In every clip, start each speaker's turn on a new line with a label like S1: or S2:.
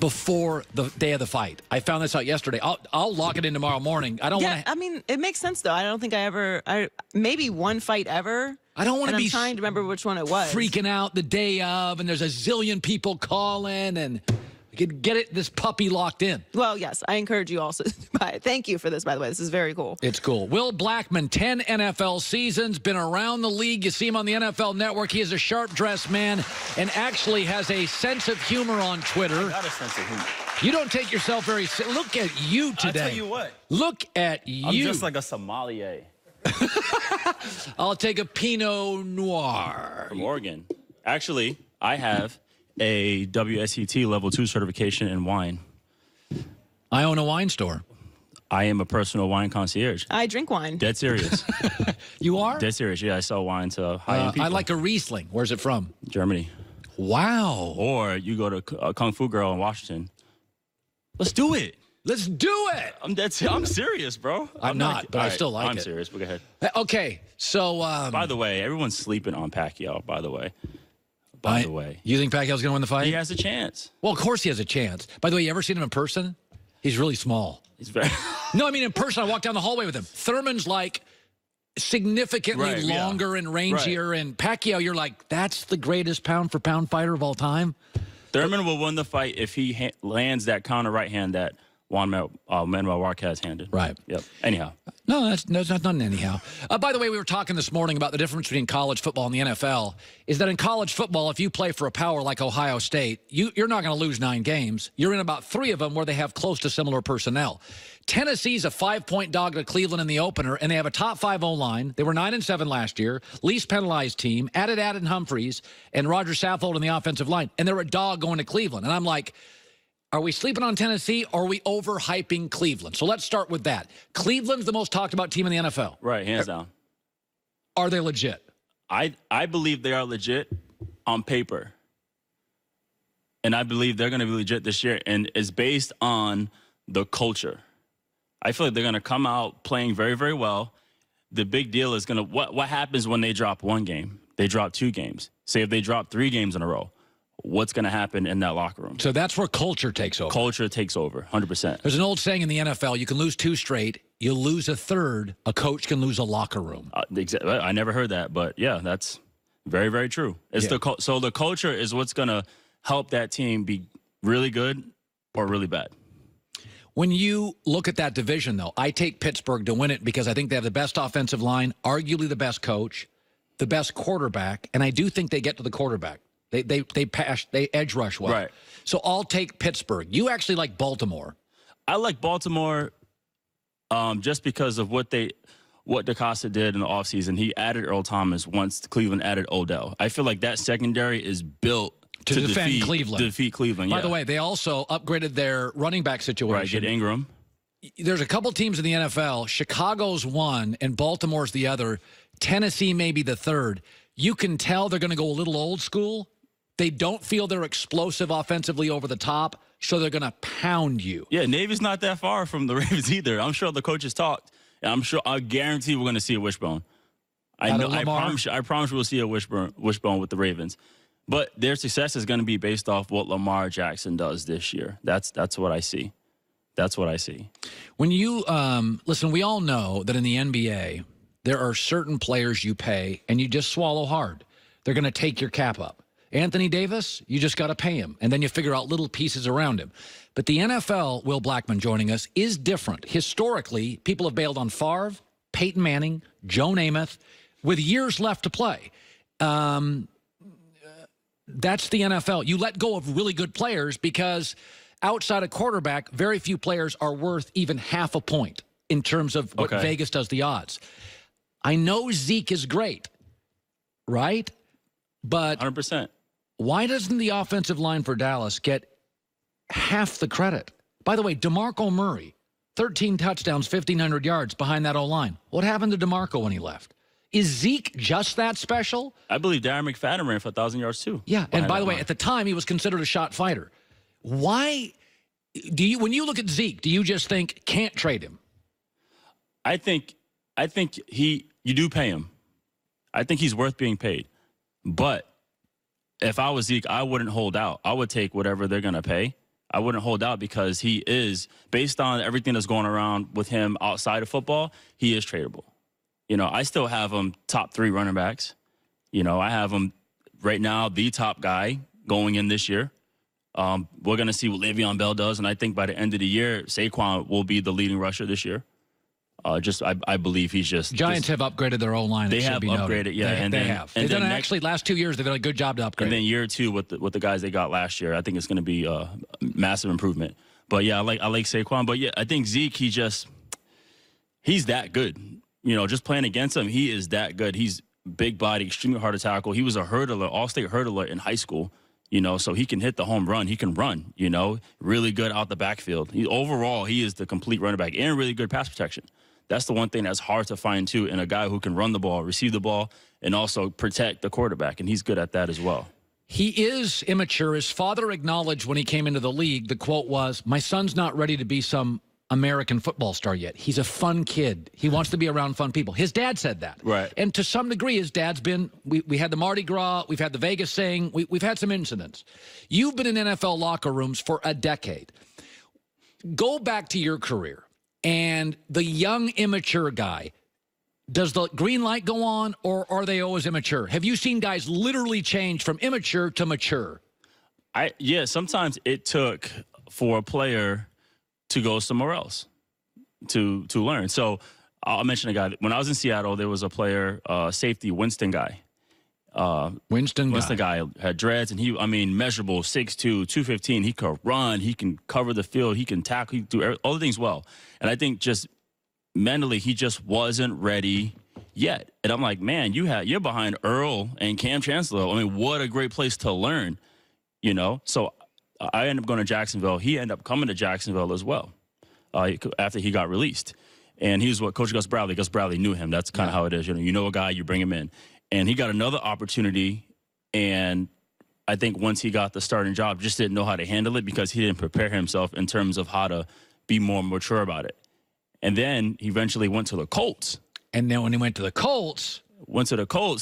S1: before the day of the fight. I found this out yesterday. I'll lock it in tomorrow morning. I don't want to.
S2: I mean, it makes sense though. I don't think maybe one fight ever.
S1: I don't want to be
S2: I'm trying to remember which one it was.
S1: Freaking out the day of, and there's a zillion people calling, and we could get this puppy locked in.
S2: Well, yes, I encourage you also to buy it. Thank you for this, by the way. This is very cool.
S1: It's cool. Will Blackmon, 10 NFL seasons, been around the league. You see him on the NFL Network. He is a sharp-dressed man and actually has a sense of humor on Twitter.
S3: I got a sense of humor.
S1: You don't take yourself very Look at you today.
S3: I'll tell you what.
S1: Look at you.
S3: I'm just like a sommelier.
S1: I'll take a Pinot Noir.
S3: From Oregon. Actually, I have a WSET Level 2 certification in wine.
S1: I own a wine store.
S3: I am a personal wine concierge.
S2: I drink wine.
S3: Dead serious.
S1: You are?
S3: Dead serious. Yeah, I sell wine to high-end people.
S1: I like a Riesling. Where's it from?
S3: Germany.
S1: Wow.
S3: Or you go to Kung Fu Girl in Washington. Let's do it.
S1: Let's do it.
S3: I'm serious, bro.
S1: I'm not, but I still like it.
S3: I'm serious, but go ahead.
S1: Okay, so...
S3: by the way, everyone's sleeping on Pacquiao, by the way. By the way.
S1: You think Pacquiao's going to win the fight?
S3: He has a chance.
S1: Well, of course he has a chance. By the way, you ever seen him in person? He's really small.
S3: He's very...
S1: No, I mean in person. I walked down the hallway with him. Thurman's like significantly longer and rangier, and Pacquiao, you're like, that's the greatest pound-for-pound fighter of all time?
S3: Thurman will win the fight if he lands that counter right hand that Manuel Marquez handed.
S1: Right.
S3: Yep. Anyhow.
S1: No, that's not anyhow. By the way, we were talking this morning about the difference between college football and the NFL, is that in college football, if you play for a power like Ohio State, you're not going to lose 9 games. You're in about 3 of them where they have close to similar personnel. Tennessee's a 5-point dog to Cleveland in the opener, and they have a top 5 O-line. They were 9-7 last year, least penalized team, added Adam Humphries and Roger Saffold on the offensive line, and they're a dog going to Cleveland. And I'm like, are we sleeping on Tennessee, or are we overhyping Cleveland? So let's start with that. Cleveland's the most talked about team in the NFL.
S3: Right, hands down.
S1: Are they legit?
S3: I believe they are legit on paper. And I believe they're going to be legit this year, and it's based on the culture. I feel like they're going to come out playing very, very well. The big deal is going to what happens when they drop 1 game? They drop 2 games. Say if they drop 3 games in a row. What's going to happen in that locker room?
S1: So that's where culture takes over.
S3: Culture takes over, 100%.
S1: There's an old saying in the NFL, you can lose 2 straight, you lose a third, a coach can lose a locker room.
S3: I never heard that, but yeah, that's very, very true. It's so the culture is what's going to help that team be really good or really bad.
S1: When you look at that division, though, I take Pittsburgh to win it because I think they have the best offensive line, arguably the best coach, the best quarterback, and I do think they get to the quarterback. They edge rush well.
S3: Right.
S1: So I'll take Pittsburgh. You actually like Baltimore.
S3: I like Baltimore just because of what DeCosta did in the offseason. He added Earl Thomas once Cleveland added Odell. I feel like that secondary is built to
S1: defend Cleveland.
S3: Defeat Cleveland,
S1: By the way, they also upgraded their running back situation.
S3: Right, get Ingram.
S1: There's a couple teams in the NFL. Chicago's one and Baltimore's the other. Tennessee may be the third. You can tell they're going to go a little old school. They don't feel they're explosive offensively over the top, so they're going to pound you.
S3: Yeah, Navy's not that far from the Ravens either. I'm sure the coaches talked, and I guarantee we're going to see a wishbone. I promise we'll see a wishbone with the Ravens. But their success is going to be based off what Lamar Jackson does this year. That's what I see. That's what I see.
S1: When you listen, we all know that in the NBA, there are certain players you pay, and you just swallow hard. They're going to take your cap up. Anthony Davis, you just got to pay him, and then you figure out little pieces around him. But the NFL, Will Blackmon joining us, is different. Historically, people have bailed on Favre, Peyton Manning, Joe Namath, with years left to play. That's the NFL. You let go of really good players because outside of quarterback, very few players are worth even half a point in terms of what Vegas does the odds. I know Zeke is great, right? But
S3: 100%.
S1: Why doesn't the offensive line for Dallas get half the credit? By the way, DeMarco Murray, 13 touchdowns, 1,500 yards behind that O-line. What happened to DeMarco when he left? Is Zeke just that special?
S3: I believe Darren McFadden ran for 1,000 yards too.
S1: Yeah, and by the way, at the time, he was considered a shot fighter. Why do you, when you look at Zeke, do you just think can't trade him?
S3: I think you do pay him. I think he's worth being paid. But if I was Zeke, I wouldn't hold out. I would take whatever they're going to pay I wouldn't hold out because he is, based on everything that's going around with him outside of football, he is tradable. You know, I still have him top 3 running backs. You know, I have him right now, the top guy going in this year. We're going to see what Le'Veon Bell does, and I think by the end of the year, Saquon will be the leading rusher this year. I believe he's just...
S1: Giants have upgraded their O-line.
S3: They have upgraded, yeah.
S1: They have. They've done actually, last 2 years, they've done a good job to upgrade.
S3: And then year 2 with the guys they got last year, I think it's going to be a massive improvement. But, yeah, I like Saquon. But, yeah, I think Zeke, he's that good. You know, just playing against him, he is that good. He's big body, extremely hard to tackle. He was a hurdler, all-state hurdler in high school. You know, so he can hit the home run. He can run, you know, really good out the backfield. Overall, he is the complete running back and really good pass protection. That's the one thing that's hard to find, too, in a guy who can run the ball, receive the ball, and also protect the quarterback, and he's good at that as well.
S1: He is immature. His father acknowledged when he came into the league, the quote was, "My son's not ready to be some American football star yet. He's a fun kid. He wants to be around fun people." His dad said that.
S3: Right.
S1: And to some degree, his dad's been, we had the Mardi Gras, we've had the Vegas thing, we've had some incidents. You've been in NFL locker rooms for a decade. Go back to your career, and the young, immature guy, does the green light go on, or are they always immature? Have you seen guys literally change from immature to mature?
S3: Yeah, sometimes it took for a player to go somewhere else to learn. So I'll mention a guy. When I was in Seattle, there was a player, safety, Winston guy.
S1: Winston
S3: guy had dreads, and measurable, 6'2", 215. He could run. He can cover the field. He can tackle. He can do all the things well. And I think just mentally, he just wasn't ready yet. And I'm like, man, you're behind Earl and Cam Chancellor. I mean, what a great place to learn, you know? So I ended up going to Jacksonville. He ended up coming to Jacksonville as well after he got released. And he was what Coach Gus Bradley. Gus Bradley knew him. That's kind of how it is. You know a guy, you bring him in. And he got another opportunity, and I think once he got the starting job, just didn't know how to handle it because he didn't prepare himself in terms of how to be more mature about it. And then he eventually went to the Colts.
S1: And then when he went to the Colts,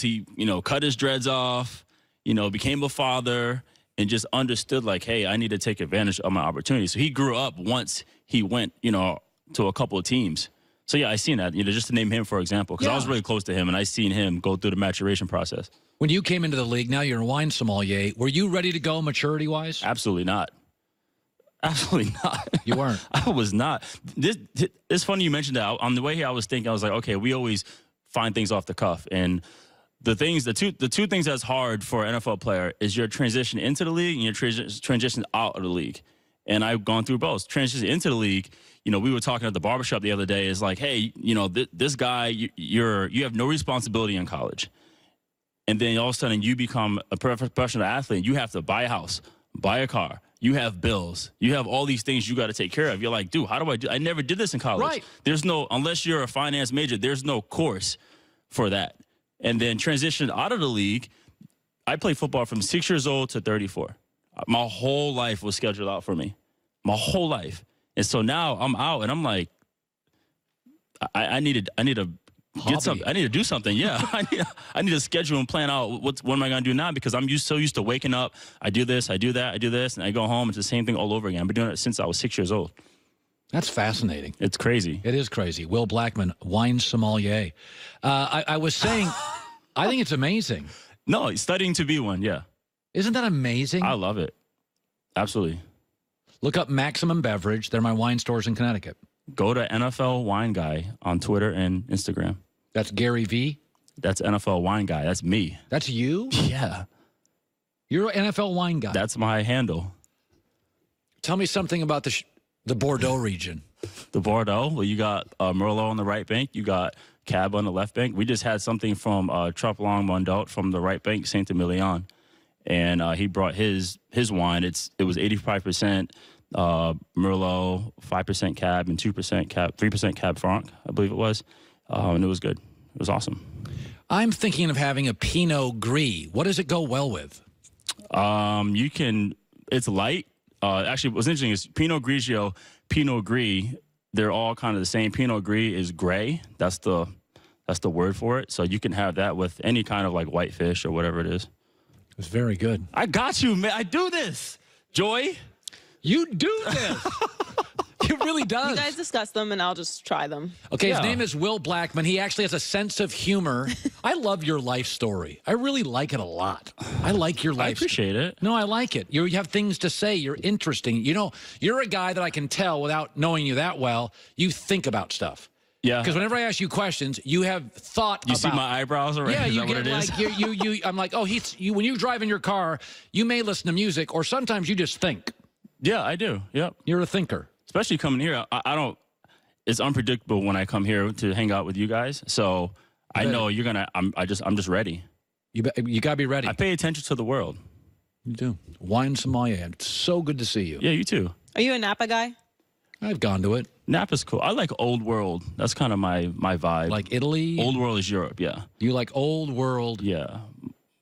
S3: he, cut his dreads off, became a father, and just understood, like, hey, I need to take advantage of my opportunity. So he grew up once he went, to a couple of teams. So, yeah, I seen that, just to name him, for example, because I was really close to him, and I seen him go through the maturation process.
S1: When you came into the league, now you're a wine sommelier, were you ready to go maturity-wise?
S3: Absolutely not. Absolutely not.
S1: You weren't?
S3: I was not. It's funny you mentioned that. On the way here, I was thinking, I was like, okay, we always find things off the cuff. And the two things that's hard for an NFL player is your transition into the league and your transition out of the league. And I've gone through both. Transition into the league, we were talking at the barbershop the other day, is like, hey, this guy, you have no responsibility in college. And then all of a sudden you become a professional athlete. You have to buy a house, buy a car. You have bills. You have all these things you got to take care of. You're like, dude, how do I do? I never did this in college.
S1: Right.
S3: There's no, unless you're a finance major, there's no course for that. And then transition out of the league, I played football from 6 years old to 34. My whole life was scheduled out for me. My whole life. And so now I'm out, and I'm like, I need to get something. I need to do something. Yeah, I need to schedule and plan out what am I going to do now, because I'm so used to waking up. I do this, I do that, I do this, and I go home. It's the same thing all over again. I've been doing it since I was 6 years old.
S1: That's fascinating.
S3: It's crazy.
S1: It is crazy. Will Blackmon, wine sommelier. I was saying, I think it's amazing.
S3: No, studying to be one. Yeah.
S1: Isn't that amazing?
S3: I love it. Absolutely.
S1: Look up Maximum Beverage. They're my wine stores in Connecticut.
S3: Go to NFL Wine Guy on Twitter and Instagram.
S1: That's Gary V?
S3: That's NFL Wine Guy. That's me.
S1: That's you?
S3: Yeah.
S1: You're an NFL Wine Guy.
S3: That's my handle.
S1: Tell me something about the Bordeaux region.
S3: The Bordeaux? Well, you got Merlot on the right bank. You got Cab on the left bank. We just had something from Trapelong Mondot from the right bank, Saint-Emilion. And he brought his wine. It was 85% Merlot, 5% Cab, and 2% Cab, 3% Cab Franc, I believe it was. And it was good. It was awesome.
S1: I'm thinking of having a Pinot Gris. What does it go well with?
S3: It's light. Actually, what's interesting is Pinot Grigio, Pinot Gris, they're all kind of the same. Pinot Gris is gray. That's the word for it. So you can have that with any kind of like whitefish or whatever it is.
S1: It's very good.
S3: I got you, man. I do this. Joy.
S1: You do this. It really does.
S2: You guys discuss them, and I'll just try them.
S1: Okay,
S3: Yeah.
S1: his name is Will Blackmon. He actually has a sense of humor. I love your life story. I really like it a lot. I like your life
S3: I appreciate it.
S1: No, I like it. You have things to say. You're interesting. You know, you're a guy that I can tell without knowing you that well, you think about stuff.
S3: Yeah.
S1: Because whenever I ask you questions, you have thought
S3: You
S1: about.
S3: see my eyebrows already?
S1: Yeah,
S3: Is
S1: you
S3: that what
S1: get
S3: it is?
S1: like I'm like, oh, when you drive in your car, you may listen to music, or sometimes you just think.
S3: Yeah, I do. Yep.
S1: You're a thinker.
S3: Especially coming here, I don't. It's unpredictable when I come here to hang out with you guys. So I know you're gonna. I'm just ready.
S1: You gotta be ready.
S3: I pay attention to the world.
S1: You do. Wine sommelier. It's so good to see you.
S3: Yeah, you too.
S2: Are you a Napa guy?
S1: I've gone to it.
S3: Napa's cool. I like old world. That's kind of my vibe.
S1: Like Italy.
S3: Old world is Europe. Yeah.
S1: You like old world.
S3: Yeah.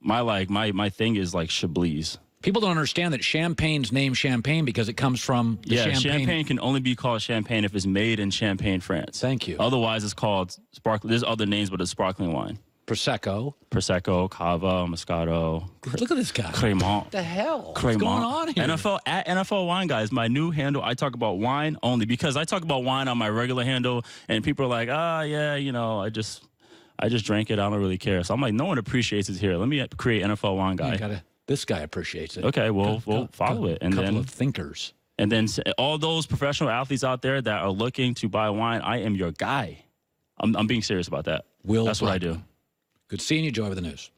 S3: My thing is like Chablis.
S1: People don't understand that champagne's named Champagne because it comes from the
S3: champagne can only be called champagne if it's made in Champagne, France.
S1: Thank you.
S3: Otherwise, it's called sparkling. There's other names, but it's sparkling wine.
S1: Prosecco.
S3: Prosecco, Cava, Moscato.
S1: Look at this guy.
S3: Cremant.
S1: What the hell? What's
S3: Cremant.
S1: going on here?
S3: NFL at NFL Wine Guys, my new handle. I talk about wine only because I talk about wine on my regular handle, and people are like, yeah, you know, I just drank it. I don't really care. So I'm like, no one appreciates it here. Let me create NFL Wine Guy.
S1: This guy appreciates it.
S3: Okay, well, we'll follow it, and
S1: couple
S3: then
S1: of thinkers.
S3: And then all those professional athletes out there that are looking to buy wine, I am your guy. I'm being serious about that. That's what I do.
S1: Good seeing you, Joy, with the news.